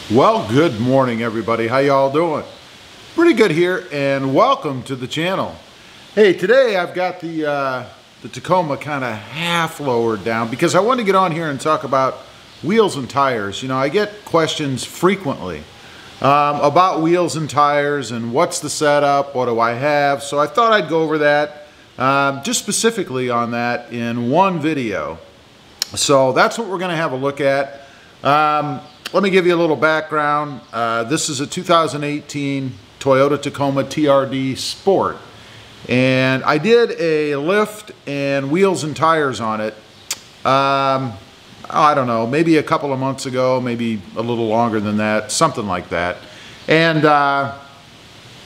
Well, good morning everybody. How y'all doing? Pretty good here, and welcome to the channel. Hey, today I've got the Tacoma kind of half lowered down because I want to get on here and talk about wheels and tires. You know, I get questions frequently about wheels and tires and what's the setup, what do I have? So I thought I'd go over that just specifically on that in one video. So that's what we're going to have a look at. Let me give you a little background. This is a 2018 Toyota Tacoma TRD Sport. And I did a lift and wheels and tires on it, I don't know, maybe a couple of months ago, maybe a little longer than that, something like that. And I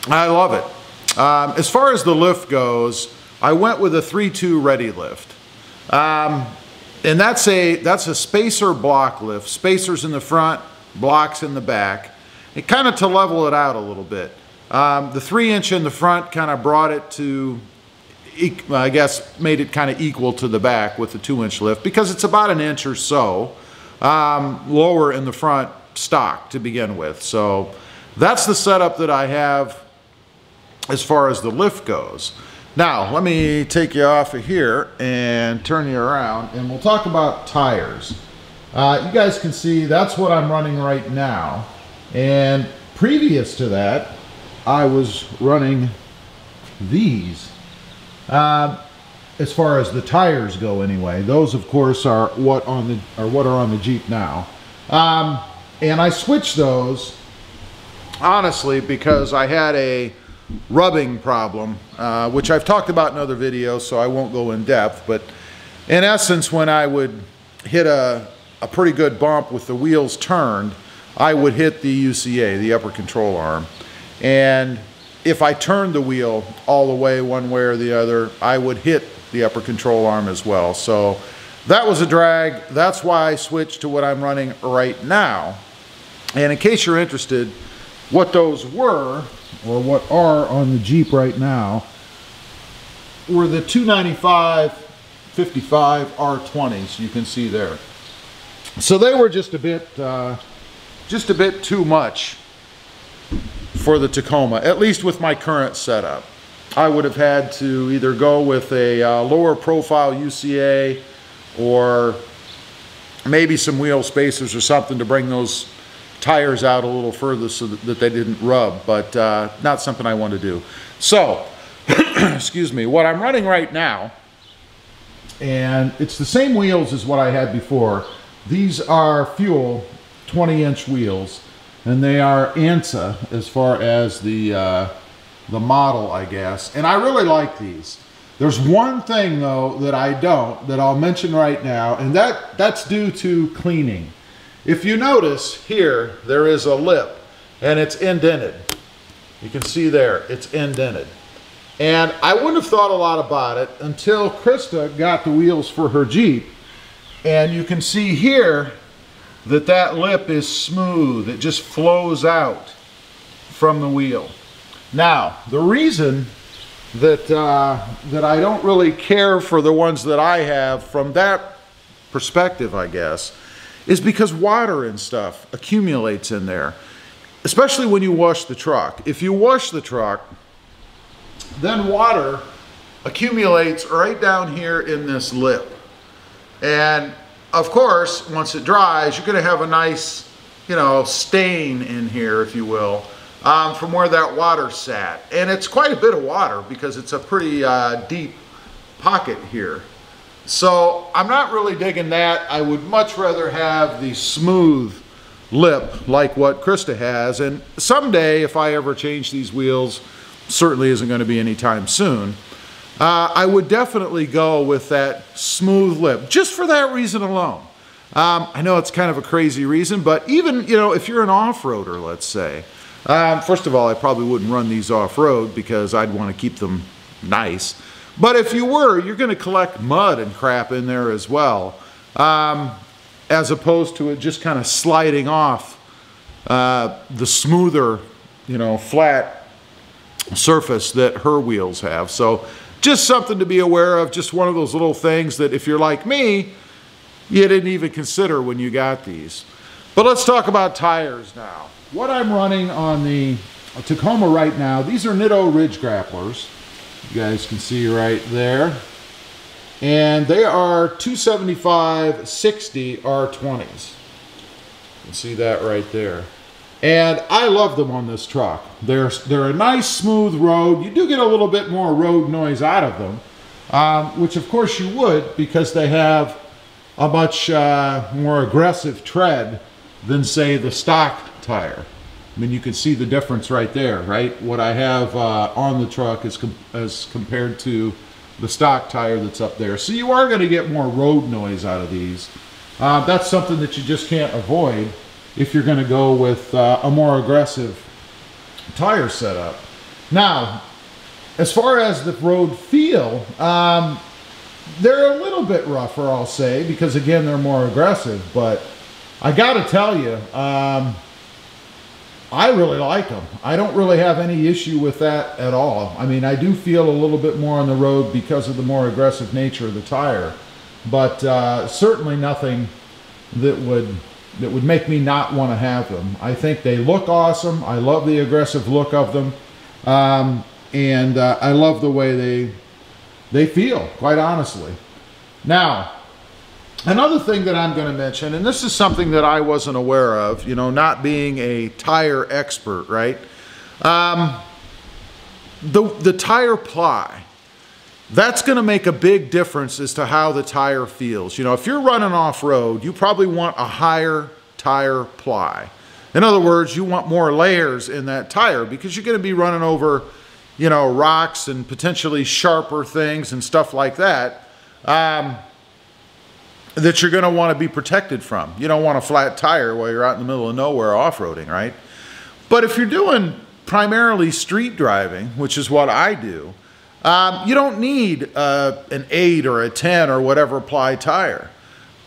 love it. As far as the lift goes, I went with a 3.2 ready lift. And that's a spacer block lift. Spacers in the front, blocks in the back. And kind of to level it out a little bit. The 3-inch in the front kind of brought it to, I guess, made it kind of equal to the back with the 2-inch lift because it's about an inch or so lower in the front stock to begin with. So that's the setup that I have as far as the lift goes. Now, let me take you off of here and turn you around, and we'll talk about tires. You guys can see that's what I'm running right now. And previous to that, I was running these. As far as the tires go anyway. Those, of course, are what are on the Jeep now. And I switched those, honestly, because I had a rubbing problem, which I've talked about in other videos, so I won't go in depth, but in essence, when I would hit a pretty good bump with the wheels turned, I would hit the UCA, the upper control arm, and if I turned the wheel all the way one way or the other, I would hit the upper control arm as well. So that was a drag. That's why I switched to what I'm running right now. And in case you're interested, what those were, or what are on the Jeep right now, were the 295 55 R20s. You can see there. So they were just a bit too much for the Tacoma, at least with my current setup. I would have had to either go with a lower profile UCA or maybe some wheel spacers or something to bring those tires out a little further so that they didn't rub, but not something I want to do. So, excuse me, what I'm running right now, and it's the same wheels as what I had before. These are fuel 20-inch wheels, and they are ANSA as far as the model, I guess. And I really like these. There's one thing though that I'll mention right now, and that's due to cleaning. If you notice here, there is a lip and it's indented. You can see there, it's indented. And I wouldn't have thought a lot about it until Krista got the wheels for her Jeep. And you can see here that lip is smooth. It just flows out from the wheel. Now, the reason that I don't really care for the ones that I have from that perspective, I guess, is because water and stuff accumulates in there, especially when you wash the truck. If you wash the truck, then water accumulates right down here in this lip. And of course, once it dries, you're going to have a nice, you know, stain in here, if you will, from where that water sat. And it's quite a bit of water because it's a pretty deep pocket here. So I'm not really digging that. I would much rather have the smooth lip like what Krista has. And someday, if I ever change these wheels, certainly isn't going to be anytime soon, I would definitely go with that smooth lip, just for that reason alone. I know it's kind of a crazy reason, but even, you know, if you're an off-roader, let's say, first of all, I probably wouldn't run these off-road because I'd want to keep them nice. But if you were, you're going to collect mud and crap in there as well, as opposed to it just kind of sliding off the smoother, you know, flat surface that her wheels have. So just something to be aware of, just one of those little things that if you're like me, you didn't even consider when you got these. But let's talk about tires now. What I'm running on the Tacoma right now, these are Nitto Ridge Grapplers. You guys can see right there. And they are 275/60 R20s. You can see that right there. And I love them on this truck. They're a nice smooth road. You do get a little bit more road noise out of them, which of course you would, because they have a much more aggressive tread than, say, the stock tire. I mean, you can see the difference right there, right? What I have on the truck as compared to the stock tire that's up there. So you are going to get more road noise out of these. That's something that you just can't avoid if you're going to go with a more aggressive tire setup. Now, as far as the road feel, they're a little bit rougher, I'll say, because again, they're more aggressive, but I got to tell you, I really like them. I don't really have any issue with that at all. I mean, I do feel a little bit more on the road because of the more aggressive nature of the tire, but certainly nothing that would make me not want to have them. I think they look awesome. I love the aggressive look of them, and I love the way they feel, quite honestly. Now, another thing that I'm going to mention, and this is something that I wasn't aware of, you know, not being a tire expert, right? The tire ply, that's going to make a big difference as to how the tire feels. You know, if you're running off-road, you probably want a higher tire ply. In other words, you want more layers in that tire because you're going to be running over, you know, rocks and potentially sharper things and stuff like that. That you're going to want to be protected from. You don't want a flat tire while you're out in the middle of nowhere off-roading, right? But if you're doing primarily street driving, which is what I do, you don't need an 8 or a 10 or whatever ply tire.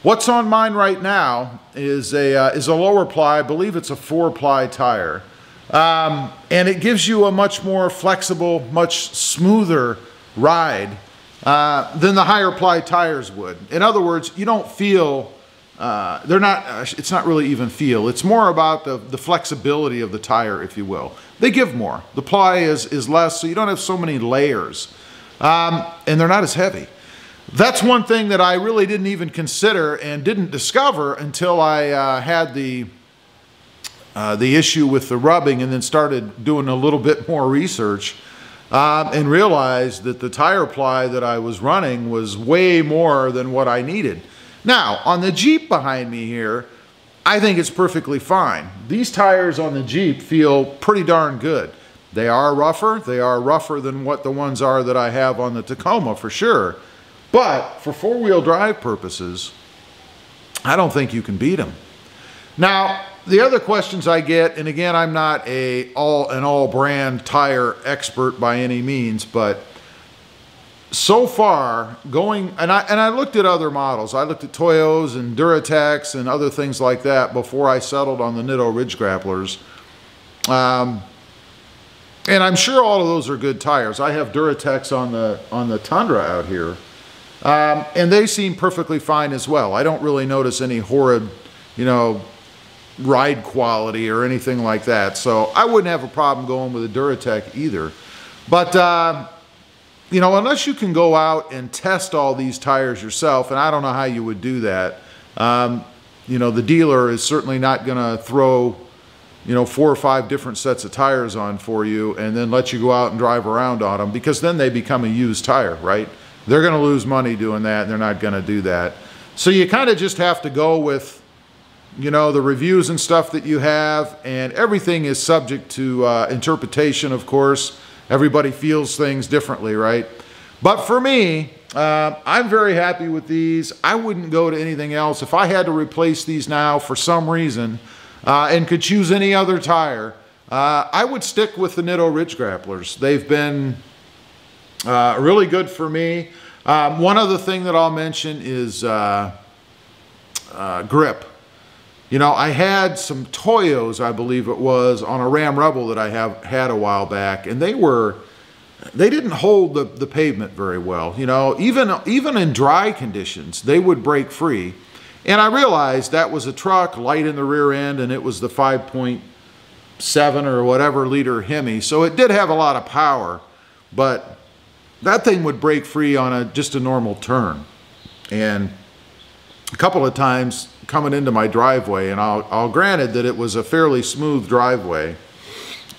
What's on mine right now is a lower ply. I believe it's a 4-ply tire. And it gives you a much more flexible, much smoother ride than the higher ply tires would. In other words, you don't feel, it's not really even feel. It's more about the flexibility of the tire, if you will. They give more. The ply is less, so you don't have so many layers. And they're not as heavy. That's one thing that I really didn't even consider and didn't discover until I had the issue with the rubbing and then started doing a little bit more research. And realized that the tire ply that I was running was way more than what I needed. Now, on the Jeep behind me here, I think it's perfectly fine. These tires on the Jeep feel pretty darn good. They are rougher. They are rougher than what the ones are that I have on the Tacoma for sure. But for four-wheel drive purposes, I don't think you can beat them. Now, the other questions I get, and again, I'm not an all-brand tire expert by any means, but so far, and I looked at other models. I looked at Toyos and Duratex and other things like that before I settled on the Nitto Ridge Grapplers. And I'm sure all of those are good tires. I have Duratex on the Tundra out here, and they seem perfectly fine as well. I don't really notice any horrid, you know, ride quality or anything like that. So I wouldn't have a problem going with a Duratec either. But, you know, unless you can go out and test all these tires yourself, and I don't know how you would do that, you know, the dealer is certainly not going to throw, you know, 4 or 5 different sets of tires on for you and then let you go out and drive around on them, because then they become a used tire, right? They're going to lose money doing that, and they're not going to do that. So you kind of just have to go with, you know, the reviews and stuff that you have, and everything is subject to interpretation, of course. Everybody feels things differently, right? But for me, I'm very happy with these. I wouldn't go to anything else. If I had to replace these now for some reason and could choose any other tire, I would stick with the Nitto Ridge Grapplers. They've been really good for me. One other thing that I'll mention is grip. You know, I had some Toyos, I believe it was, on a Ram Rebel that I had a while back, and they didn't hold the pavement very well. You know, even in dry conditions, they would break free. And I realized that was a truck, light in the rear end, and it was the 5.7 or whatever liter Hemi. So it did have a lot of power, but that thing would break free on just a normal turn. And a couple of times coming into my driveway, and I'll granted that it was a fairly smooth driveway,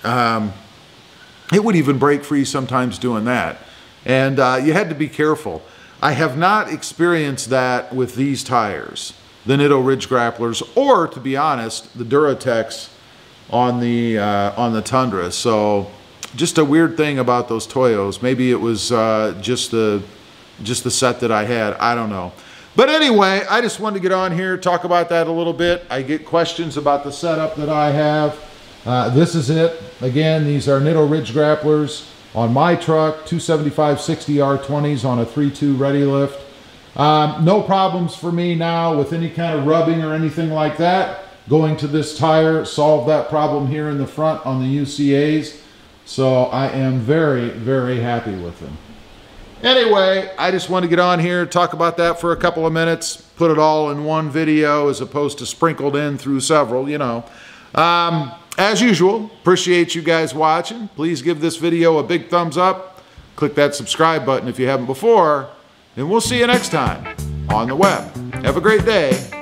it would even break free sometimes doing that. And you had to be careful. I have not experienced that with these tires, the Nitto Ridge Grapplers, or to be honest, the Duratex on the Tundra. So just a weird thing about those Toyos. Maybe it was just the set that I had. I don't know. But anyway, I just wanted to get on here, talk about that a little bit. I get questions about the setup that I have. This is it. Again, these are Nitto Ridge Grapplers on my truck, 275/60 R20s on a 3.2 ready lift. No problems for me now with any kind of rubbing or anything like that. Going to this tire solved that problem here in the front on the UCAs. So I am very, very happy with them. Anyway, I just want to get on here, talk about that for a couple of minutes, put it all in one video as opposed to sprinkled in through several, you know. As usual, appreciate you guys watching. Please give this video a big thumbs up. Click that subscribe button if you haven't before. And we'll see you next time on the web. Have a great day.